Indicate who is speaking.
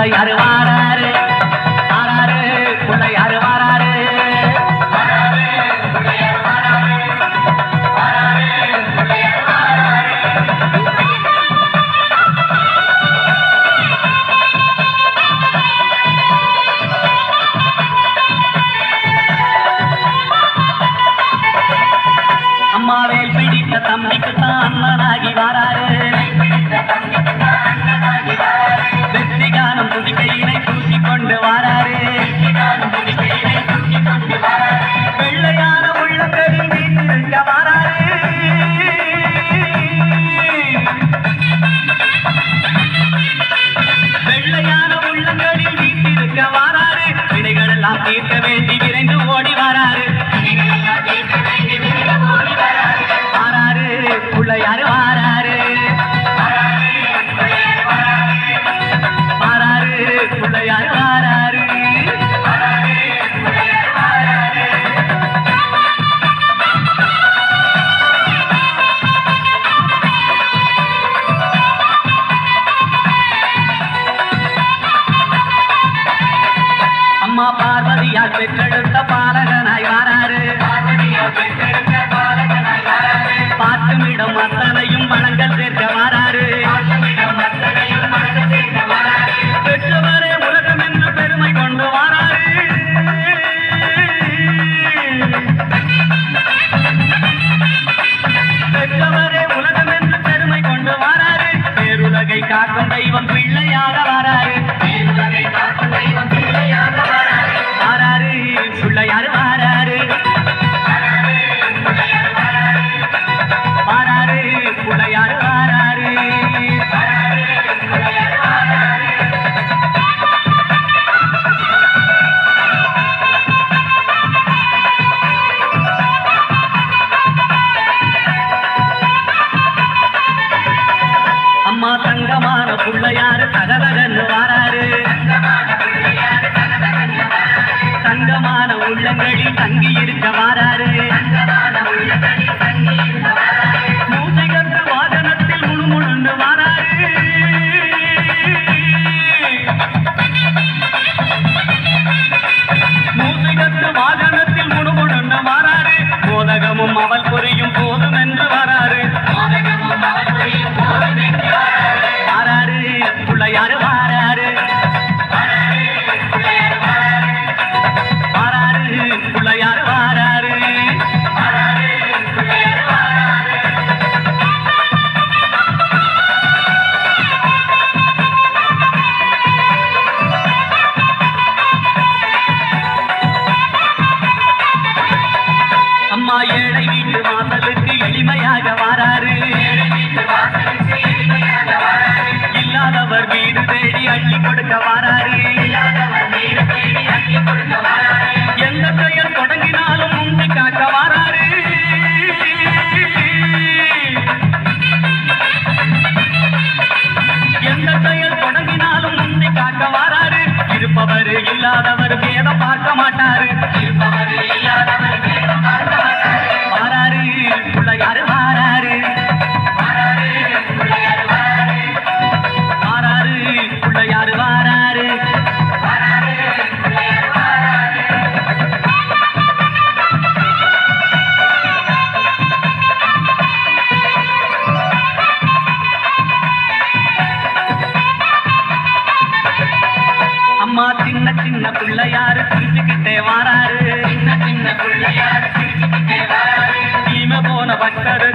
Speaker 1: யாரு வாராரு வாராரு புள்ள யாரு வாராரு அம்மாவேல் பிடித்த தம்பிக்கு தான் அண்ணனாகி வாராரு வெற்றிகானம் துதிக்கையினை பூசிக்கொண்டு வாராரு வெள்ளையான உள்ளங்களில் வீட்டிருக்க வாராரு வெள்ளையான உள்ளங்களில் வீட்டிருக்க வாராரு வினைகள் எல்லாம் தீர்க்க வேண்டி விரைந்து ஓடி வாராரு வாராரு புள்ள யாரு வாராரு யாரு வாராரு அம்மா பார்வதியால் பெற்றெடுத்த பாலகனாய் வாராரு பாட்டுமிடம் அத்தனையும் வளங்கள் சேர்க்க வாராரு பெற்றவரே உலகம் என்று பெருமை கொண்டு வாராரு பெற்றவரே உலகம் என்று பெருமை கொண்டு வாராரு பேருலகை காக்கும் தெய்வம் பிள்ளையாக வாராரு வாராரு பிள்ளையாரு வாராரு வாராரு பிள்ளையாரு வாராரு அம்மா தங்கமான புள்ளையாரு தகதகன்னு வாராரு தங்கமான உள்ளங்களில் தங்கி இருக்க வாராரு மூசைகற்ற வாகனத்தில் முழுமுழுந்து வாராரு மூசைகற்ற வாகனத்தில் முழுமுழுந்து வாராரு மோதகமும் அவள் புரியும் போதும் என்று வாராரு வாராரு புள்ளையாரு வாராரு வாராரு புள்ளையாரு வாராரு அம்மா ஏழை வீட்டு வாசலுக்கு எளிமையாக வாராரு இல்லாதவர் வீடு தேடி அள்ளி கொடுக்க வாராரு எந்த செயல் தொடங்கினாலும் முந்தி காக்க வாராரு எந்த செயல் தொடங்கினாலும் முந்தி காக்க வாராரு இருப்பவர் இல்லாதவர் வேதம் பார்க்க மாட்டாரு வாராரு பிள்ளையாரு வாராரு வாராரு பிள்ளையாரு வாராரு அம்மா சின்ன சின்ன பிள்ளையாரு சிரிச்சுக்கிட்டே வாராரு தீமை போன பக்தரு